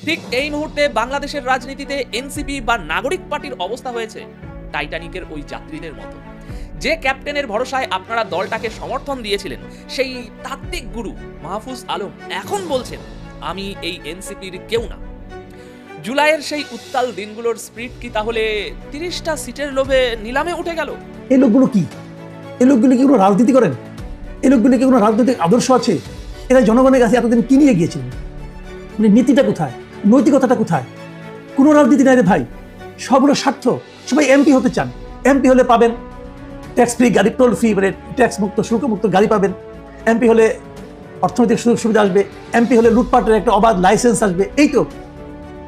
ঠিক এই মুহূর্তে বাংলাদেশের রাজনীতিতে এনসিপি বা নাগরিক পার্টির অবস্থা হয়েছে টাইটানিকের ওই যাত্রীদের মতো। যে ক্যাপ্টেনের ভরসায় আপনারা দলটাকে সমর্থন দিয়েছিলেন, সেই তাত্ত্বিক গুরু মাহফুজ আলম এখন বলছেন আমি এই এনসিপির কেউ না। জুলাইয়ের সেই উত্তাল দিনগুলোর স্পিরিট কি তাহলে 30টা সিটের লোভে নিলামে উঠে গেল? এই লোকগুলো কি? এই লোকগুলো কি কোনো রাজনীতি করেন? এই লোকগুলো কি কোনো রাজনৈতিক আদর্শ আছে? এরা জনগণের কাছে এতদিন কি নিয়ে গিয়েছিলেন? মানে নীতিটা কোথায়, নৈতিকতাটা কোথায়? কোনো রাজনীতি নাই রে ভাই, সব হলো স্বার্থ। সবাই এমপি হতে চান, এমপি হলে পাবেন ট্যাক্স ফ্রি গাড়ি, টোল ফ্রি, মানে ট্যাক্স মুক্ত শুল্কমুক্ত গাড়ি পাবেন। এমপি হলে অর্থনৈতিক সুযোগ সুবিধা আসবে, এমপি হলে লুটপাটের একটা অবাধ লাইসেন্স আসবে। এই তো,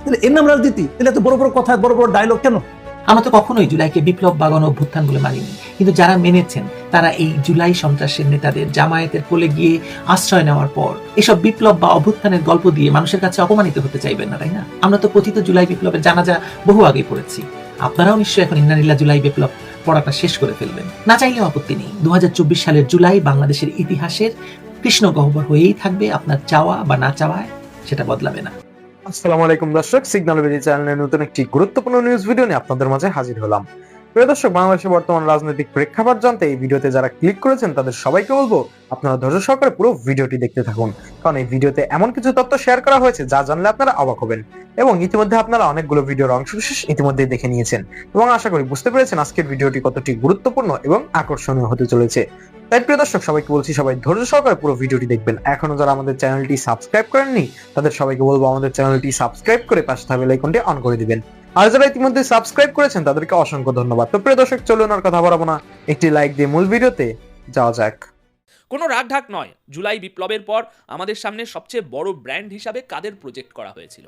তাহলে এর নাম রাজনীতি? তাহলে এত বড় বড় কথা, বড় বড় ডায়লগ কেন? আমরা তো কখনোই জুলাইকে বিপ্লব বা গণ অভ্যুত্থান বলে মানিনি, কিন্তু যারা মেনেছেন তারা এই জুলাই সন্ত্রাসের নেতাদের জামায়াতের কোলে গিয়ে আশ্রয় নেওয়ার পর এসব বিপ্লব বা অভ্যুত্থানের গল্প দিয়ে মানুষের কাছে অপমানিত হতে চাইবেন না, তাই না? আমরা তো কথিত জুলাই বিপ্লবের জানাজা বহু আগে পড়েছি। আপনারাও নিশ্চয়ই এখন ইন্নালিল্লাহ জুলাই বিপ্লব পড়াটা শেষ করে ফেলবেন। না চাইলেও আপত্তি নেই, 2024 সালের জুলাই বাংলাদেশের ইতিহাসের কৃষ্ণ গহ্বর হয়েই থাকবে। আপনার চাওয়া বা না চাওয়ায় সেটা বদলাবে না। আসসালামু আলাইকুম দর্শক, সিগন্যাল বেরি চ্যানেলের নতুন একটি গুরুত্বপূর্ণ নিউজ ভিডিও নিয়ে আপনাদের মাঝে হাজির হলাম। প্রিয় দর্শক, বাংলাদেশের বর্তমান রাজনৈতিক প্রেক্ষাপট জানতে এই ভিডিওতে যারা ক্লিক করেছেন তাদের সবাইকে বলবো আপনারা ধৈর্য সহকারে পুরো ভিডিওটি দেখতে থাকুন, কারণ এই ভিডিওতে এমন কিছু তথ্য শেয়ার করা হয়েছে যা জানলে আপনারা অবাক হবেন। এবং ইতিমধ্যে আপনারা অনেকগুলো ভিডিওর অংশবিশেষ ইতিমধ্যে দেখে নিয়েছেন এবং আশা করি বুঝতে পেরেছেন আজকের ভিডিওটি কতটি গুরুত্বপূর্ণ এবং আকর্ষণীয় হতে চলেছে। তাই প্রিয় দর্শক, সবাইকে বলছি সবাই ধৈর্য সহকারে পুরো ভিডিওটি দেখবেন। এখনো যারা আমাদের চ্যানেলটি সাবস্ক্রাইব করেননি তাদের সবাইকে বলবো আমাদের চ্যানেলটি সাবস্ক্রাইব করে পাশে থাকা বেল আইকনটি অন করে দিবেন। আর যারা ইতিমধ্যে সাবস্ক্রাইব করেছেন তাদেরকে অসংখ্য ধন্যবাদ। তো প্রিয় দর্শক, চলুন আর কথা বাড়াবো না, একটি লাইক দিয়ে মূল ভিডিওতে যাওয়া যাক। কোনো রাগঢাক নয়, জুলাই বিপ্লবের পর আমাদের সামনে সবচেয়ে বড় ব্র্যান্ড হিসাবে কাদের প্রজেক্ট করা হয়েছিল?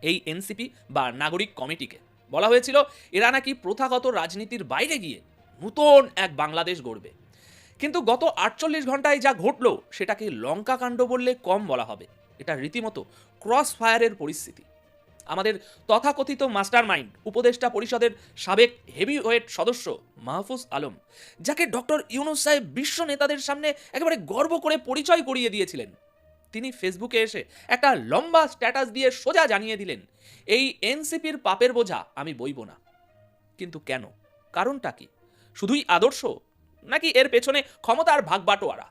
এই এনসিপি বা নাগরিক কমিটিকে। বলা হয়েছিল এরা নাকি প্রথাগত রাজনীতির বাইরে গিয়ে নতুন এক বাংলাদেশ গড়বে। কিন্তু গত 48 ঘন্টায় যা ঘটলো সেটাকে লঙ্কা কাণ্ড বললে কম বলা হবে। এটা রীতিমতো ক্রস ফায়ারের পরিস্থিতি। আমাদের তথাকথিত মাস্টার মাইন্ড, উপদেষ্টা পরিষদের সাবেক হেভিওয়েট সদস্য মাহফুজ আলম, যাকে ডক্টর ইউনূস সাহেব বিশ্ব নেতাদের সামনে একেবারে গর্ব করে পরিচয় করিয়ে দিয়েছিলেন, তিনি ফেসবুকে এসে একটা লম্বা স্ট্যাটাস দিয়ে সোজা জানিয়ে দিলেন এই এনসিপির পাপের বোঝা আমি বইব না। কিন্তু কেন? কারণটা কি? শুধুই আদর্শ, নাকি এর পেছনে ক্ষমতার ভাগবাটোয়ারা?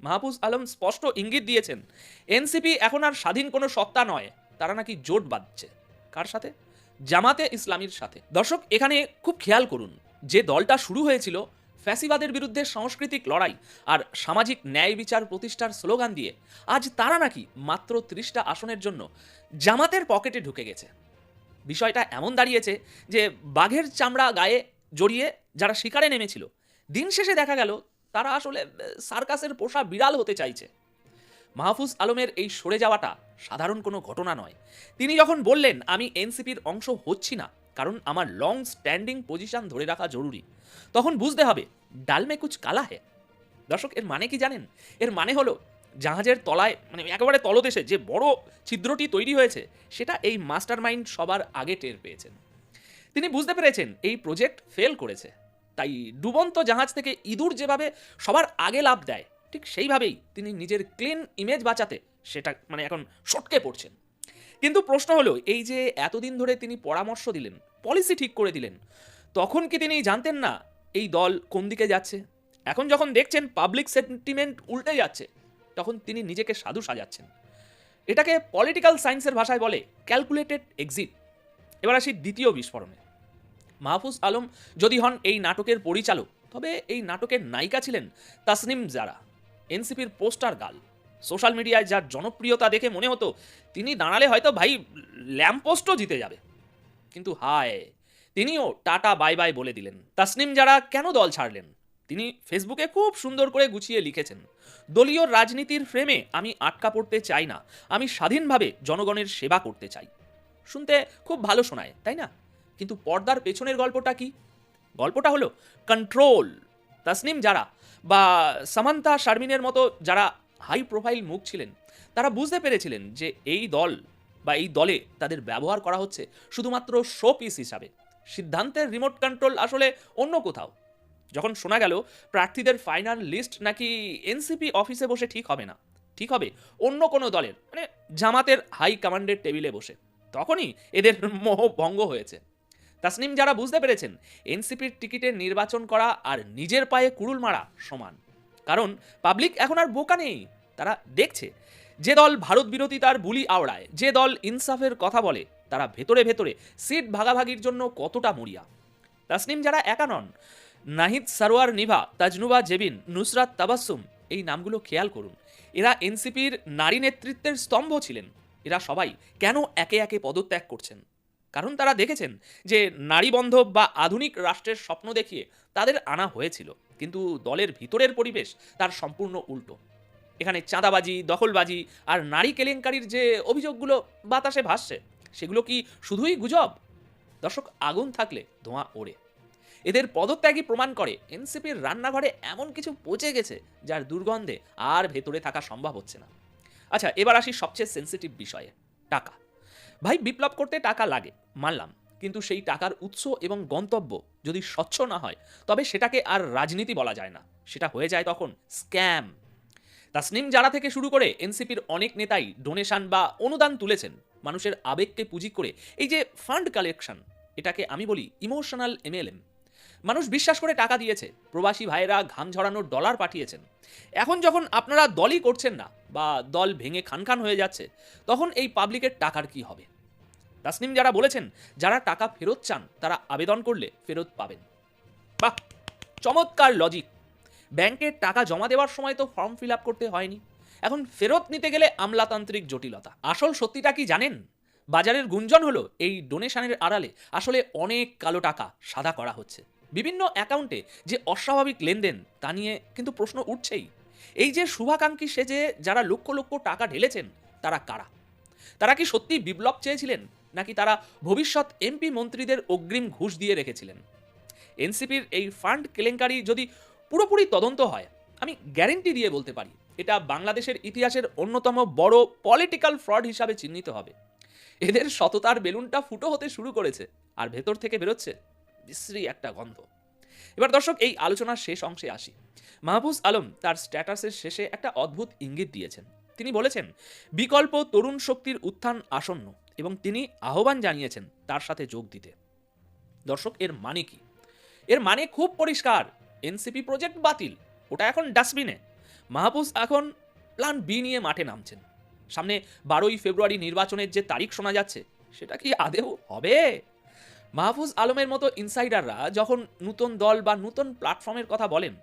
মাহফুজ আলম স্পষ্ট ইঙ্গিত দিয়েছেন এনসিপি এখন আর স্বাধীন কোনো সত্তা নয়, তারা নাকি জোট বাঁধছে। কার সাথে? জামাতে ইসলামীর সাথে। দর্শক, এখানে খুব খেয়াল করুন, যে দলটা শুরু হয়েছিল ফ্যাসিবাদের বিরুদ্ধে সাংস্কৃতিক লড়াই আর সামাজিক ন্যায় বিচার প্রতিষ্ঠার স্লোগান দিয়ে, আজ তারা নাকি মাত্র 30টা আসনের জন্য জামাতের পকেটে ঢুকে গেছে। বিষয়টা এমন দাঁড়িয়েছে যে বাঘের চামড়া গায়ে জড়িয়ে যারা শিকারে নেমেছিল, দিন শেষে দেখা গেল তারা আসলে সার্কাসের পোষা বিড়াল হতে চাইছে। মাহফুজ আলমের এই সরে যাওয়াটা সাধারণ কোনো ঘটনা নয়। তিনি যখন বললেন আমি এনসিপির অংশ হচ্ছি না কারণ আমার লং স্ট্যান্ডিং পজিশন ধরে রাখা জরুরি, তখন বুঝতে হবে ডাল মে কুছ কালা হে। দর্শক, এর মানে কি জানেন? এর মানে হলো জাহাজের তলায়, মানে একেবারে তলদেশে যে বড় ছিদ্রটি তৈরি হয়েছে সেটা এই মাস্টার মাইন্ড সবার আগে টের পেয়েছেন। তিনি বুঝতে পেরেছেন এই প্রজেক্ট ফেল করেছে, তাই ডুবন্ত জাহাজ থেকে ইঁদুর যেভাবে সবার আগে লাফ দেয়, ঠিক সেইভাবেই তিনি নিজের ক্লিন ইমেজ বাঁচাতে সেটা মানে এখন সটকে পড়ছেন। কিন্তু প্রশ্ন হলো, এই যে এতদিন ধরে তিনি পরামর্শ দিলেন, পলিসি ঠিক করে দিলেন, তখন কি তিনি জানতেন না এই দল কোন দিকে যাচ্ছে? এখন যখন দেখছেন পাবলিক সেন্টিমেন্ট উল্টে যাচ্ছে, তখন তিনি নিজেকে সাধু সাজাচ্ছেন। এটাকে পলিটিক্যাল সায়েন্সের ভাষায় বলে ক্যালকুলেটেড এক্সিট। এবার আসি দ্বিতীয় বিস্ফোরণে। মাহফুজ আলম যদি হন এই নাটকের পরিচালক, তবে এই নাটকের নায়িকা ছিলেন তাসনিম জারা, এনসিপির পোস্টার গার্ল। সোশ্যাল মিডিয়ায় যার জনপ্রিয়তা দেখে মনে হতো তিনি দাঁড়ালে হয়তো ভাই ল্যাম্পপোস্টও জিতে যাবে। কিন্তু হায়, তিনিও টাটা বাই বাই বলে দিলেন। তাসনিম জারা কেন দল ছাড়লেন? তিনি ফেসবুকে খুব সুন্দর করে গুছিয়ে লিখেছেন, দলীয় রাজনীতির ফ্রেমে আমি আটকা পড়তে চাই না, আমি স্বাধীনভাবে জনগণের সেবা করতে চাই। শুনতে খুব ভালো শোনায়, তাই না? কিন্তু পর্দার পেছনের গল্পটা কি? গল্পটা হলো কন্ট্রোল। তাসনিম জারা বা সামান্তা শারমিনের মতো যারা হাই প্রোফাইল মুখ ছিলেন, তারা বুঝতে পেরেছিলেন যে এই দল বা এই দলে তাদের ব্যবহার করা হচ্ছে শুধুমাত্র শো পিস হিসাবে। সিদ্ধান্তের রিমোট কন্ট্রোল আসলে অন্য কোথাও। যখন শোনা গেল প্রার্থীদের ফাইনাল লিস্ট নাকি এনসিপি অফিসে বসে ঠিক হবে না, ঠিক হবে অন্য কোনো দলের, মানে জামাতের হাই কমান্ডের টেবিলে বসে। তখনই এদের মোহ ভঙ্গ হয়েছে। তাসনিম যারা বুঝতে পেরেছেন এনসিপির টিকিটে নির্বাচন করা আর নিজের পায়ে কুড়ুল মারা সমান, কারণ পাবলিক এখন আর বোকা নেই। তারা দেখছে যে দল ভারত বিরোধিতার বুলি আওড়ায়, যে দল ইনসাফের কথা বলে, তারা ভেতরে ভেতরে সিট ভাগাভাগির জন্য কতটা মরিয়া। তাসনিম যারা একা নন, নাহিদ সারোয়ার নিভা, তাজনুবা জেবিন, নুসরাত তাবাসসুম, এই নামগুলো খেয়াল করুন। এরা এনসিপির নারী নেতৃত্বের স্তম্ভ ছিলেন। এরা সবাই কেন একে একে পদত্যাগ করছেন? কারণ তারা দেখেছেন যে নারী বন্ধব বা আধুনিক রাষ্ট্রের স্বপ্ন দেখিয়ে তাদের আনা হয়েছিল, কিন্তু দলের ভিতরের পরিবেশ তার সম্পূর্ণ উল্টো। এখানে চাঁদাবাজি, দখলবাজি আর নারী কেলেঙ্কারির যে অভিযোগগুলো বাতাসে ভাসছে, সেগুলো কি শুধুই গুজব? দর্শক, আগুন থাকলে ধোঁয়া ওড়ে। এদের পদত্যাগই প্রমাণ করে এনসিপির রান্নাঘরে এমন কিছু পচে গেছে যার দুর্গন্ধে আর ভেতরে থাকা সম্ভব হচ্ছে না। আচ্ছা, এবার আসি সবচেয়ে সেন্সিটিভ বিষয়ে, টাকা। ভাই, বিপ্লব করতে টাকা লাগে, মানলাম, কিন্তু সেই টাকার উৎস এবং গন্তব্য যদি স্বচ্ছ না হয় তবে সেটাকে আর রাজনীতি বলা যায় না, সেটা হয়ে যায় তখন স্ক্যাম। তাসনিম জারা থেকে শুরু করে এনসিপির অনেক নেতাই ডোনেশন বা অনুদান তুলেছেন মানুষের আবেগকে পুঁজি করে। এই যে ফান্ড কালেকশন, এটাকে আমি বলি ইমোশনাল এমএলএম। মানুষ বিশ্বাস করে টাকা দিয়েছে, প্রবাসী ভাইয়েরা ঘাম ঝরানোর ডলার পাঠিয়েছেন। এখন যখন আপনারা দলই করছেন না বা দল ভেঙে খানখান হয়ে যাচ্ছে, তখন এই পাবলিকের টাকার কি হবে? তাসনিম যারা বলেছেন যারা টাকা ফেরত চান তারা আবেদন করলে ফেরত পাবেন। বাহ, চমৎকার লজিক। ব্যাংকের টাকা জমা দেওয়ার সময় তো ফর্ম ফিল আপ করতে হয়নি, এখন ফেরত নিতে গেলে আমলাতান্ত্রিক জটিলতা। আসল সত্যিটা কি জানেন? বাজারের গুঞ্জন হলো এই ডোনেশনের আড়ালে আসলে অনেক কালো টাকা সাদা করা হচ্ছে। বিভিন্ন অ্যাকাউন্টে যে অস্বাভাবিক লেনদেন তা নিয়ে কিন্তু প্রশ্ন উঠছেই। এই যে শুভাকাঙ্ক্ষী সেজে যারা লক্ষ লক্ষ টাকা ঢেলেছেন, তারা কারা? তারা কি সত্যি বিপ্লব চেয়েছিলেন, নাকি তারা ভবিষ্যৎ এমপি মন্ত্রীদের অগ্রিম ঘুষ দিয়ে রেখেছিলেন? এনসিপির এই ফান্ড কেলেঙ্কারি যদি পুরোপুরি তদন্ত হয়, আমি গ্যারেন্টি দিয়ে বলতে পারি এটা বাংলাদেশের ইতিহাসের অন্যতম বড় পলিটিক্যাল ফ্রড হিসাবে চিহ্নিত হবে। এদের সততার বেলুনটা ফুটো হতে শুরু করেছে আর ভেতর থেকে বেরোচ্ছে বিশ্রী একটা গন্ধ। এবার দর্শক, এই আলোচনার শেষ অংশে আসি। মাহফুজ আলম তার স্ট্যাটাসের শেষে একটা অদ্ভুত ইঙ্গিত দিয়েছেন। তিনি বলেছেন বিকল্প তরুণ শক্তির উত্থান আসন্ন এবং তিনি আহ্বান জানিয়েছেন তার সাথে যোগ দিতে। দর্শক, এর মানে কি? এর মানে খুব পরিষ্কার, এনসিপি প্রজেক্ট বাতিল, ওটা এখন ডাস্টবিনে। মাহফুজ এখন প্ল্যান বি নিয়ে মাঠে নামছেন। সামনে 12ই ফেব্রুয়ারি নির্বাচনের যে তারিখ শোনা যাচ্ছে, সেটা কি আদেও হবে? মাহফুজ আলমের মতো ইনসাইডাররা যখন নতুন দল বা নতুন প্ল্যাটফর্মের কথা বলেন,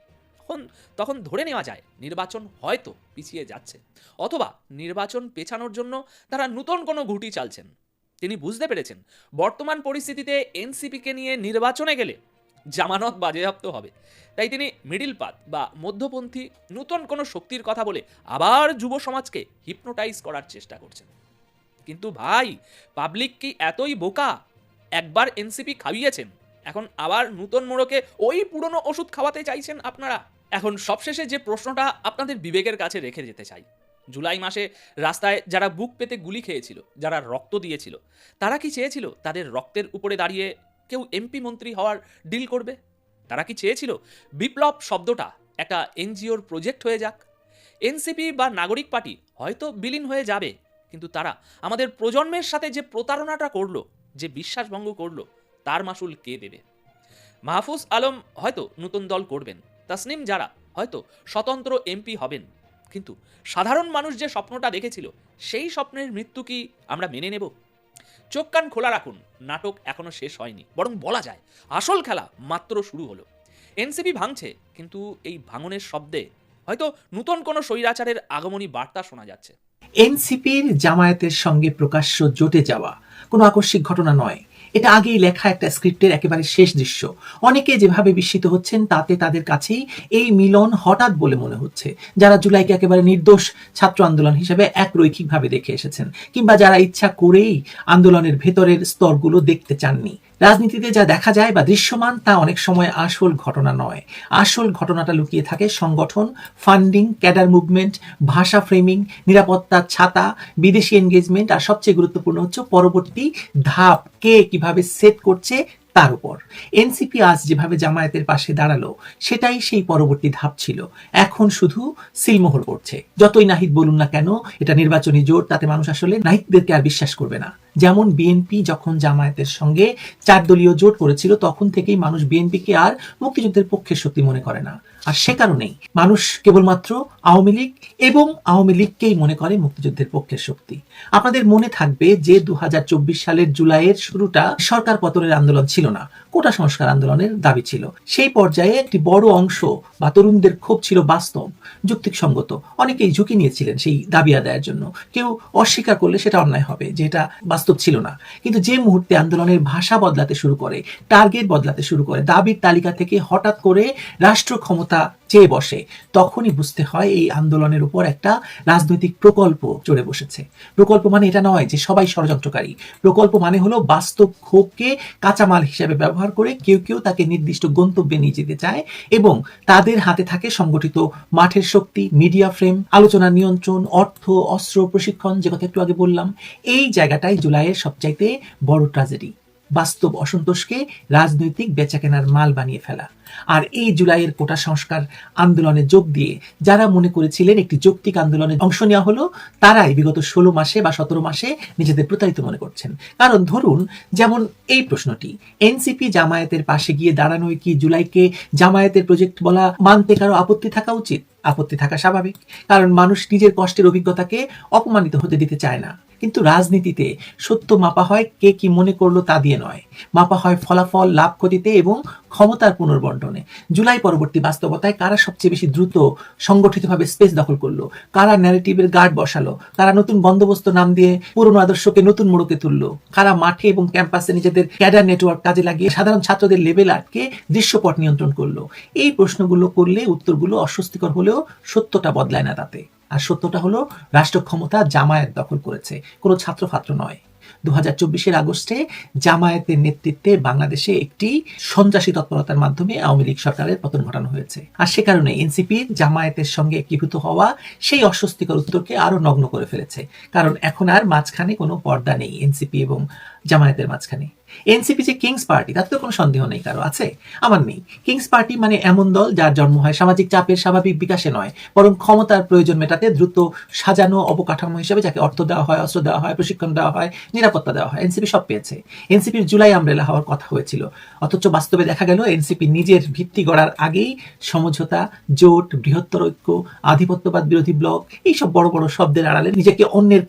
তখন ধরে নেওয়া যায় নির্বাচন হয়তো পিছিয়ে যাচ্ছে, অথবা নির্বাচন পেছানোর জন্য তারা নতুন কোনো ঘুঁটি চালছেন। তিনি বুঝতে পেরেছেন বর্তমান পরিস্থিতিতে এনসিপিকে নিয়ে নির্বাচনে গেলে জামানত বাজেয়াপ্ত হবে, তাই তিনি মিডিল পাথ বা মধ্যপন্থী নতুন কোনো শক্তির কথা বলে আবার যুব সমাজকে হিপনোটাইজ করার চেষ্টা করছেন। কিন্তু ভাই, পাবলিক কি এতই বোকা? একবার এনসিপি খাইয়েছেন, এখন আবার নতুন মোড়কে ওই পুরনো ওষুধ খাওয়াতে চাইছেন আপনারা? এখন সবশেষে যে প্রশ্নটা আপনাদের বিবেকের কাছে রেখে যেতে চাই, জুলাই মাসে রাস্তায় যারা বুক পেতে গুলি খেয়েছিল, যারা রক্ত দিয়েছিল, তারা কি চেয়েছিল তাদের রক্তের উপরে দাঁড়িয়ে কেউ এমপি মন্ত্রী হওয়ার ডিল করবে? তারা কি চেয়েছিল বিপ্লব শব্দটা একটা এনজিওর প্রজেক্ট হয়ে যাক? এনসিপি বা নাগরিক পার্টি হয়তো বিলীন হয়ে যাবে, কিন্তু তারা আমাদের প্রজন্মের সাথে যে প্রতারণাটা করলো, যে বিশ্বাসভঙ্গ করলো, তার মাসুল কে দেবে? মাহফুজ আলম হয়তো নতুন দল করবেন, তাসনিম যারা হয়তো স্বতন্ত্র এমপি হবেন, কিন্তু সাধারণ মানুষ যে স্বপ্নটা দেখেছিল, সেই স্বপ্নের মৃত্যু কি আমরা মেনে নেব? চোখ কান খোলা রাখুন, নাটক এখনো শেষ হয়নি, বরং বলা যায় আসল খেলা মাত্র শুরু হলো। এনসিপি ভাঙছে, কিন্তু এই ভাঙনের শব্দে হয়তো নতুন কোনো স্বৈরাচারের আগমনী বার্তা শোনা যাচ্ছে। এনসিপির জামায়াতের সঙ্গে প্রকাশ্য জোটে যাওয়া কোনো আকস্মিক ঘটনা নয়, এটা আগেই লেখা একটা স্ক্রিপ্টের একেবারে শেষ দৃশ্য। অনেকে যেভাবে বিস্মিত হচ্ছেন তাতে তাদের কাছেই এই মিলন হঠাৎ বলে মনে হচ্ছে, যারা জুলাইকে একেবারে নির্দোষ ছাত্র আন্দোলন হিসেবে একরৈখিকভাবে দেখে এসেছেন, কিংবা যারা ইচ্ছা করেই আন্দোলনের ভেতরের স্তরগুলো দেখতে চাননি। রাজনীতিতে যা দেখা যায় বা দৃশ্যমান তা অনেক সময় আসল ঘটনা নয়। আসল ঘটনাটা লুকিয়ে থাকে সংগঠন, ফান্ডিং, ক্যাডার মুভমেন্ট, ভাষা ফ্রেমিং, নিরাপত্তা ছাতা, বিদেশি এনগেজমেন্ট, আর সবচেয়ে গুরুত্বপূর্ণ হচ্ছে পরবর্তী ধাপ কে কিভাবে সেট করছে তার উপর এনসিপি আজ যেভাবে জামায়াতের পাশে দাঁড়ালো সেটাই সেই পরবর্তী ধাপ ছিল। এখন শুধু সিলমোহর পড়ছে। যতই নাহিদ বলুন না কেন এটা নির্বাচনী জোট, তাতে মানুষ আসলে নাহিদদেরকে আর বিশ্বাস করবে না। যেমন বিএনপি যখন জামায়াতের সঙ্গে 4 দলীয় জোট করেছিল তখন থেকেই মানুষ বিএনপিকে আর মুক্তিযুদ্ধের পক্ষের শক্তি মনে করে না। আর সে কারণেই মানুষ কেবলমাত্র আওয়ামী লীগ এবং আওয়ামী লীগকেই মনে করে মুক্তিযুদ্ধের পক্ষের শক্তি। আপনাদের মনে থাকবে যে 2024 সালের জুলাইয়ের শুরুটা সরকার পতনের আন্দোলন ছিল না, কোটা সংস্কার আন্দোলনের দাবি ছিল। সেই পর্যায়ে একটি বড় অংশ বা তরুণদের ক্ষোভ ছিল বাস্তব, যুক্তিসঙ্গত। অনেকেই ঝুঁকি নিয়েছিলেন সেই দাবি আদায়ের জন্য। কেউ অস্বীকার করলে সেটা অন্যায় হবে যে এটা বাস্তব ছিল না। কিন্তু যে মুহূর্তে আন্দোলনের ভাষা বদলাতে শুরু করে, টার্গেট বদলাতে শুরু করে, দাবির তালিকা থেকে হঠাৎ করে রাষ্ট্র ক্ষমতা চেয়ে বসে, তখনই বুঝতে হয় এই আন্দোলনের উপর একটা রাজনৈতিক প্রকল্প চড়ে বসেছে। প্রকল্প মানে এটা নয় যে সবাই ষড়যন্ত্রকারী। প্রকল্প মানে হলো বাস্তব ক্ষোভকে কাঁচামাল হিসেবে ব্যবহার করে কেউ কেউ তাকে নির্দিষ্ট গন্তব্যে নিয়ে যেতে চায় এবং তাদের হাতে থাকে সংগঠিত মাঠের শক্তি, মিডিয়া ফ্রেম, আলোচনা নিয়ন্ত্রণ, অর্থ, অস্ত্র, প্রশিক্ষণ, যে কথা একটু আগে বললাম। এই জায়গাটাই জুলাইয়ের সবচাইতে বড় ট্র্যাজেডি। বাস্তব অসন্তোষকে রাজনৈতিক বেচাকেনার মাল বানিয়ে ফেলা। আর এই জুলাইয়ের কোটা সংস্কার আন্দোলনে যোগ দিয়ে যারা মনে করেছিলেন একটি যৌক্তিক আন্দোলনে অংশ নেওয়া হলো, তারাই বিগত 16 মাসে বা 17 মাসে নিজেদের প্রতারিত মনে করছেন। কারণ ধরুন, যেমন এই প্রশ্নটি, এনসিপি জামায়াতের পাশে গিয়ে দাঁড়ানোয় কি জুলাইকে জামায়াতের প্রজেক্ট বলা মানতে কারো আপত্তি থাকা উচিত? আপত্তি থাকা স্বাভাবিক, কারণ মানুষ নিজের কষ্টের অভিজ্ঞতাকে অপমানিত হতে দিতে চায় না। কিন্তু রাজনীতিতে সত্য মাপা হয় কে কি মনে করলো তা দিয়ে নয়, মাপা হয় ফলাফল, লাভ ক্ষতিতে এবং ক্ষমতার পুনর্বন্টনে। জুলাই পরবর্তী বাস্তবতায় কারা সবচেয়ে বেশি দ্রুত সংগঠিতভাবে স্পেস দখল করলো, কারা ন্যারেটিভের গার্ড বসালো, কারা নতুন বন্দোবস্ত নাম দিয়ে পুরনো আদর্শকে নতুন মোড়কে তুললো, কারা মাঠে এবং ক্যাম্পাসে নিজেদের ক্যাডার নেটওয়ার্ক কাজে লাগিয়ে সাধারণ ছাত্রদের লেভেল আটকে দৃশ্যপট নিয়ন্ত্রণ করলো। এই প্রশ্নগুলো করলে উত্তরগুলো অস্বস্তিকর হলেও সত্যটা বদলায় না তাতে। আর সত্যটা হলো রাষ্ট্র ক্ষমতা জামায়াত দখল করেছে, কোনো ছাত্র নয়। 2024 আগস্টে জামায়াতের নেতৃত্বে বাংলাদেশে একটি সন্ত্রাসী তৎপরতার মাধ্যমে আওয়ামী লীগ সরকারের পতন ঘটানো হয়েছে। আর সে কারণে এনসিপি জামায়াতের সঙ্গে একীভূত হওয়া সেই অস্বস্তিকর উত্তরকে আরো নগ্ন করে ফেলেছে। কারণ এখন আর মাঝখানে কোনো পর্দা নেই এনসিপি এবং জামায়াতের মাঝখানে। এনসিপি যে কিংস পার্টি, তাতে তো কোনো সন্দেহ নেই। কারো আছে? আমার নেই। কিংস পার্টি মানে এমন দল যার জন্ম হয় সামাজিক চাপের স্বাভাবিক বিকাশে নয়, বরং ক্ষমতার প্রয়োজন মেটাতে দ্রুত সাজানো অবকাঠামো হিসেবে, যাকে অর্থ দেওয়া হয়, অস্ত্র দেওয়া হয়, প্রশিক্ষণ দেওয়া হয়, নিরাপত্তা দেওয়া হয়। এনসিপি সব পেয়েছে। এনসিপির জুলাই আমব্রেলা হওয়ার কথা হয়েছিল, অথচ বাস্তবে দেখা গেল এনসিপি নিজের ভিত্তি গড়ার আগেই সমঝোতা, জোট, বৃহত্তর ঐক্য, আধিপত্যবাদ বিরোধী ব্লক, এইসব বড় বড় শব্দের আড়ালে নিজেকে অন্যের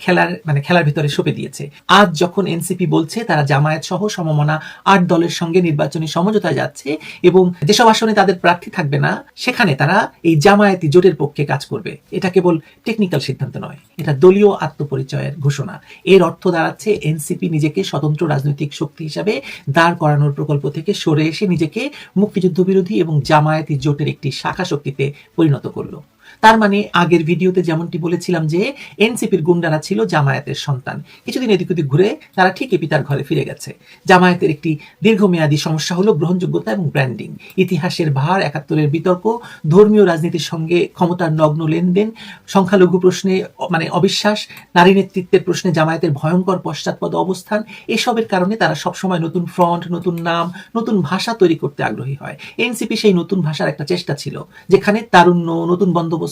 খেলার ভিতরে সঁপে দিয়েছে। আজ যখন এনসিপি বলছে তারা জামায়াত সহ সমমনা 8 দলের সঙ্গে নির্বাচনী সমঝোতায় যাচ্ছে এবং যেসব আসনে তাদের প্রার্থী থাকবে না সেখানে তারা এই জামায়াতি জোটের পক্ষে কাজ করবে, এটা কেবল টেকনিক্যাল সিদ্ধান্ত নয়, এটা দলীয় আত্মপরিচয়ের ঘোষণা। এর অর্থ দাঁড়াচ্ছে এনসিপি নিজেকে স্বতন্ত্র রাজনৈতিক শক্তি হিসাবে দাঁড় করানোর প্রকল্প থেকে সরে এসে নিজেকে মুক্তিযুদ্ধ বিরোধী এবং জামায়াতি জোটের একটি শাখা শক্তিতে পরিণত করলো। তার মানে আগের ভিডিওতে যেমনটি বলেছিলাম যে এনসিপির গুন্ডারা ছিল জামায়াতের সন্তান, কিছুদিন এদিক ওদিক ঘুরে তারা ঠিকই পিতার ঘরে ফিরে গেছে। জামায়াতের একটি দীর্ঘমেয়াদী সমস্যা হলো গ্রহণযোগ্যতা এবং ব্র্যান্ডিং। ইতিহাসের ভার, 71-এর বিতর্ক, ধর্মীয় রাজনীতির সঙ্গে ক্ষমতার নগ্ন লেনদেন, সংখ্যালঘু প্রশ্নে অবিশ্বাস, নারী নেতৃত্বের প্রশ্নে জামায়াতের ভয়ঙ্কর পশ্চাৎপদ অবস্থান, এসবের কারণে তারা সবসময় নতুন ফ্রন্ট, নতুন নাম, নতুন ভাষা তৈরি করতে আগ্রহী হয়। এনসিপি সেই নতুন ভাষার একটা চেষ্টা ছিল, যেখানে তারুণ্য, নতুন বন্দোবস্ত,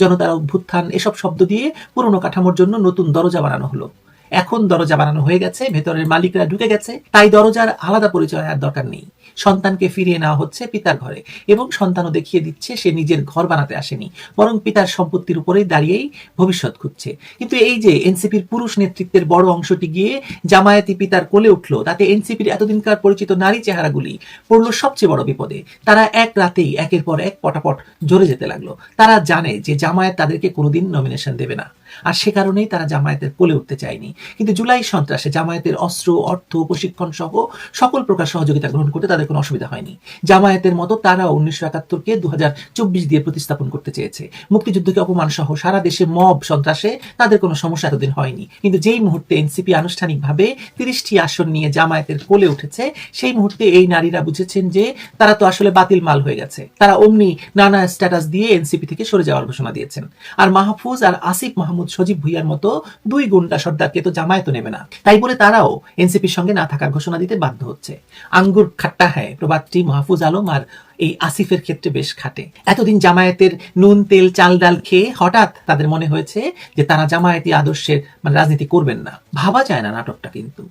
জনতার অভ্যুত্থান, এসব শব্দ দিয়ে পুরনো কাঠামোর জন্য নতুন দরজা বানানো হলো। এখন দরজা বানানো হয়ে গেছে, ভেতরের মালিকরা ঢুকে গেছে, তাই দরজার আলাদা পরিচয় আর দরকার নেই। সন্তানকে ফিরিয়ে নেওয়া হচ্ছে পিতার ঘরে এবং সন্তানও দেখিয়ে দিচ্ছে সে নিজের ঘর বানাতে আসেনি, বরং পিতার সম্পত্তির উপরেই দাঁড়িয়েই ভবিষ্যৎ খুঁজছে। কিন্তু এই যে এনসিপির পুরুষ নেতৃত্বের বড় অংশটি গিয়ে জামায়াতি পিতার কোলে উঠলো, তাতে এনসিপির এতদিনকার পরিচিত নারী চেহারাগুলি পড়লো সবচেয়ে বড় বিপদে। তারা এক রাতেই একের পর এক পটাপট ঝরে যেতে লাগলো। তারা জানে যে জামায়াত তাদেরকে কোনোদিন নমিনেশন দেবে না, আর সে কারণেই তারা জামায়াতের কোলে উঠতে চায়নি। কিন্তু জুলাই সন্ত্রাসে জামায়াতের অস্ত্র, অর্থ, প্রশিক্ষণ সহ সকল প্রকার সহযোগিতা গ্রহণ করতে তাদের কোনো অসুবিধা হয়নি। জামায়াতের মতো তারাও 1971-কে 2024 দিয়ে প্রতিস্থাপন করতে চেয়েছে। মুক্তিযুদ্ধকে অপমান সহ সারা দেশে মব সন্ত্রাসে তাদের কোনো সমস্যা এতদিন হয়নি। কিন্তু যেই মুহূর্তে এনসিপি আনুষ্ঠানিকভাবে 30টি আসন নিয়ে জামায়াতের কোলে উঠেছে, সেই মুহূর্তে এই নারীরা বুঝেছেন যে তারা তো আসলে বাতিল মাল হয়ে গেছে। তারা অমনি নানা স্ট্যাটাস দিয়ে এনসিপি থেকে সরে যাওয়ার ঘোষণা দিয়েছেন। আর মাহফুজ আর আসিফ মাহমুদ মাহমুদ সজীব ভুইয়ার মতো 2 গুন্ডা সর্দারকে তো জামায়াত নেবে না, তাই বলে তারাও এনসিপির সঙ্গে না থাকার ঘোষণা দিতে বাধ্য হচ্ছে। আঙ্গুর খাট্টা হ্যায় প্রবাদটি মাহফুজ আলম আর এই আসিফের ক্ষেত্রে বেশ খাটে। এতদিন জামায়াতের নুন তেল চাল ডাল খেয়ে হঠাৎ তাদের মনে হয়েছে যে তারা জামায়াতি আদর্শের রাজনীতি করবেন না। ভাবা যায় না নাটকটা। কিন্তু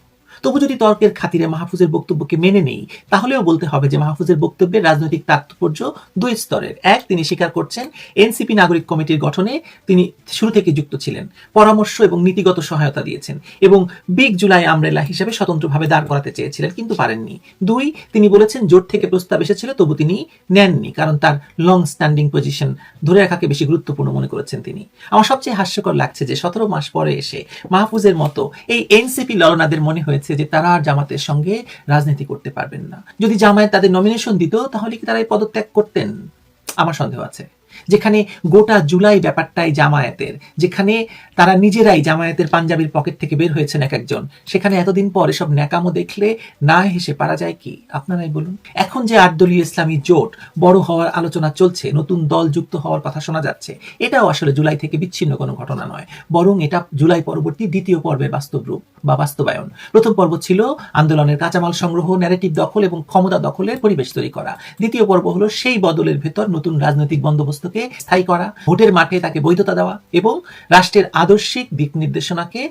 তবু যদি তর্কের খাতিরে মাহফুজের বক্তব্যকে মেনে নেই, তাহলেও বলতে হবে যে মাহফুজের বক্তব্যের রাজনৈতিক তাৎপর্য 2 স্তরের। এক, তিনি স্বীকার করছেন এনসিপি নাগরিক কমিটির গঠনে তিনি শুরু থেকে যুক্ত ছিলেন, পরামর্শ এবং নীতিগত সহায়তা দিয়েছেন এবং বিগ জুলাই আমব্রেলা হিসেবে স্বতন্ত্রভাবে দাঁড় করাতে চেয়েছিলেন, কিন্তু পারেননি। 2, তিনি বলেছেন জোট থেকে প্রস্তাব এসেছিল তবু তিনি নেননি, কারণ তার লং স্ট্যান্ডিং পজিশন ধরে রাখাকে বেশি গুরুত্বপূর্ণ মনে করেছেন তিনি। আমার সবচেয়ে হাস্যকর লাগছে যে 17 মাস পরে এসে মাহফুজের মতো এই এনসিপি ললনাদের মনে হয়েছে যে তারা আর জামাতের সঙ্গে রাজনীতি করতে পারবেন না। যদি জামায়াত তাদের নমিনেশন দিত তাহলে কি তারা এই পদত্যাগ করতেন? আমার সন্দেহ আছে। যেখানে গোটা জুলাই ব্যাপারটাই জামায়াতের, যেখানে তারা নিজেরাই জামায়াতের পাঞ্জাবির পকেট থেকে বের হয়েছেন এক একজন, সেখানে এতদিন পর এসব ন্যাকামো দেখলে না হেসে পারা যায় কি? আপনারাই বলুন। এখন যে 8 দলীয় ইসলামী জোট বড় হওয়ার আলোচনা চলছে, নতুন দল যুক্ত হওয়ার কথা শোনা যাচ্ছে, এটাও আসলে জুলাই থেকে বিচ্ছিন্ন কোনো ঘটনা নয়, বরং এটা জুলাই পরবর্তী দ্বিতীয় পর্বের বাস্তব রূপ বা বাস্তবায়ন। প্রথম পর্ব ছিল আন্দোলনের কাঁচামাল সংগ্রহ, ন্যারেটিভ দখল এবং ক্ষমতা দখলের পরিবেশ তৈরি করা। দ্বিতীয় পর্ব হলো সেই বদলের ভেতর নতুন রাজনৈতিক বন্দোবস্তকে স্থায়ী করা, ভোটের মাঠে তাকে বৈধতা দেওয়া এবং রাষ্ট্রের আদর্শিক দিক নির্দেশনাকে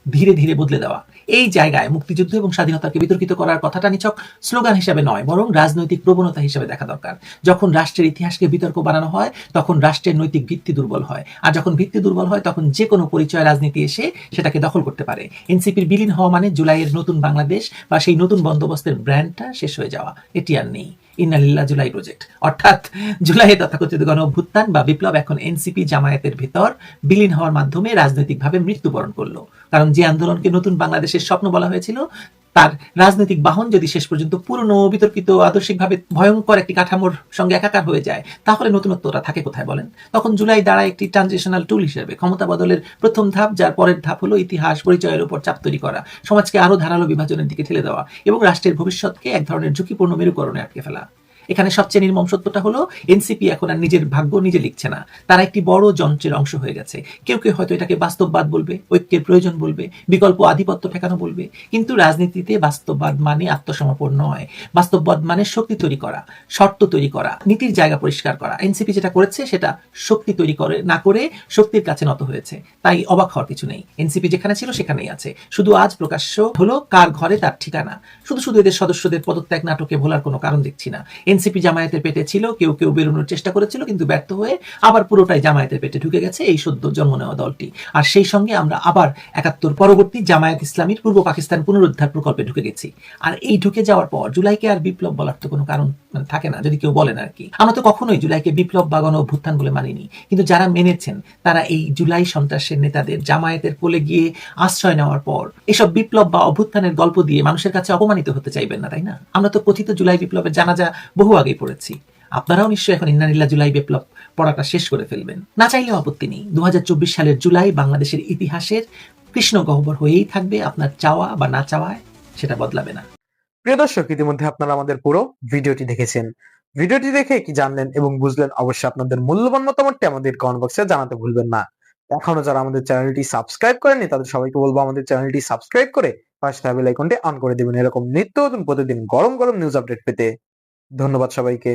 ধীরে ধীরে বদলে দেওয়া। এই জায়গায় মুক্তিযুদ্ধ এবং স্বাধীনতাকে বিতর্কিত করার কথাটা নিছক স্লোগান হিসেবে নয়, বরং রাজনৈতিক প্রবণতা হিসেবে দেখা দরকার। যখন রাষ্ট্রের ইতিহাসকে বিতর্ক বানানো হয় তখন রাষ্ট্রের নৈতিক ভিত্তি দুর্বল হয়, আর যখন ভিত্তি দুর্বল হয় তখন যে কোনো পরিচয় রাজনীতি এসে সেটাকে দখল করতে পারে। এনসিপির বিলীন হওয়া মানে জুলাইয়ের নতুন বাংলাদেশ বা সেই নতুন বন্দোবস্তের ব্র্যান্ডটা শেষ হয়ে যাওয়া, এটি আর নেই। ইন্নালিল্লাহ জুলাই প্রজেক্ট, অর্থাৎ জুলাইয়ে তথাকথিত গণ অভ্যুত্থান বা বিপ্লব এখন এনসিপি জামায়াতের ভেতর বিলীন হওয়ার মাধ্যমে রাজনৈতিকভাবে মৃত্যুবরণ করলো। কারণ যে আন্দোলনকে নতুন বাংলাদেশের স্বপ্ন বলা হয়েছিল, তার রাজনৈতিক বাহন যদি শেষ পর্যন্ত পুরনো বিতর্কিত আদর্শিকভাবে ভয়ঙ্কর একটি কাঠামোর সঙ্গে একাকার হয়ে যায়, তাহলে নতুনত্বটা থাকে কোথায় বলেন? তখন জুলাই দাঁড়ায় একটি ট্রানজিশনাল টুল হিসেবে, ক্ষমতা বদলের প্রথম ধাপ, যার পরের ধাপ হলো ইতিহাস পরিচয়ের উপর চাপ তৈরি করা, সমাজকে আরো ধারালো বিভাজনের দিকে ঠেলে দেওয়া এবং রাষ্ট্রের ভবিষ্যৎকে এক ধরনের ঝুঁকিপূর্ণ মেরুকরণে আটকে ফেলা। এখানে সবচেয়ে নির্মম সত্যটা হলো এনসিপি এখন আর নিজের ভাগ্য নিজে লিখছে না, তারা একটি বড় যন্ত্রের অংশ হয়ে গেছে। কেউ কেউ হয়তো এটাকে বাস্তববাদ বলবে, ঐক্যের প্রয়োজন বলবে, বিকল্প আধিপত্য ঠেকানো বলবে, কিন্তু রাজনীতিতে বাস্তববাদ মানে আত্মসমর্পণ নয়। বাস্তববাদ মানে শক্তি তৈরি করা, শর্ত তৈরি করা, নীতির জায়গা পরিষ্কার করা। এনসিপি যেটা করেছে সেটা শক্তি তৈরি করে না করে শক্তির কাছে নত হয়েছে, তাই অবাক হওয়ার কিছু নেই। এনসিপি যেখানে ছিল সেখানেই আছে, শুধু আজ প্রকাশ্য হলো কার ঘরে তার ঠিকানা। শুধু শুধু এদের সদস্যদের পদত্যাগ নাটকে ভোলার কোনো কারণ দেখছি না। এনসিপি জামায়াতের পেটে ছিল, কেউ কেউ বেরোনোর চেষ্টা করেছিল কিন্তু ব্যর্থ হয়ে আবার পুরোটাই জামায়াতের পেটে ঢুকে গেছে এই সদ্য জন্ম নেওয়া দলটি। আর সেই সঙ্গে আমরা আবার 71 পরবর্তী জামায়াত ইসলামীর পূর্ব পাকিস্তান পুনরুদ্ধার প্রকল্পে ঢুকে গেছি। আর এই ঢুকে যাওয়ার পর জুলাইকে আর বিপ্লব বলার তো কোনো কারণ থাকে না, যদি কেউ বলেন আর কি। আমরা তো কখনোই জুলাইকে বিপ্লব বা গণ অভ্যুত্থান বলে মানিনি, কিন্তু যারা মেনেছেন তারা এই জুলাই সন্ত্রাসের নেতাদের জামায়াতের কোলে গিয়ে আশ্রয় নেওয়ার পর এসব বিপ্লব বা অভ্যুত্থানের গল্প দিয়ে মানুষের কাছে অপমানিত হতে চাইবেন না, তাই না? আমরা তো কথিত জুলাই বিপ্লবের জানাজা বহু আগেই পড়েছি। আপনারাও নিশ্চয়ই এখন ইন্নালিল্লাহ জুলাই বিপ্লব পড়াটা শেষ করে ফেলবেন। না চাইলেও আপত্তি নেই, 2024 সালের জুলাই বাংলাদেশের ইতিহাসের কৃষ্ণ গহ্বর হয়েই থাকবে। আপনার চাওয়া বা না চাওয়ায় সেটা বদলাবে না। প্রিয় দর্শক, ইতিমধ্যে আপনারা আমাদের পুরো ভিডিওটি দেখেছেন। ভিডিওটি দেখে কি জানলেন এবং বুঝলেন, অবশ্যই আপনাদের মূল্যবান মতামতটি আমাদের কমেন্ট বক্সে জানাতে ভুলবেন না। এখনো যারা আমাদের চ্যানেলটি সাবস্ক্রাইব করেননি তাদের সবাইকে বলবো আমাদের চ্যানেলটি সাবস্ক্রাইব করে পাশে থাকা বেল আইকনটি অন করে দিবেন, এরকম নিত্য নতুন প্রতিদিন গরম গরম নিউজ আপডেট পেতে। ধন্যবাদ সবাইকে।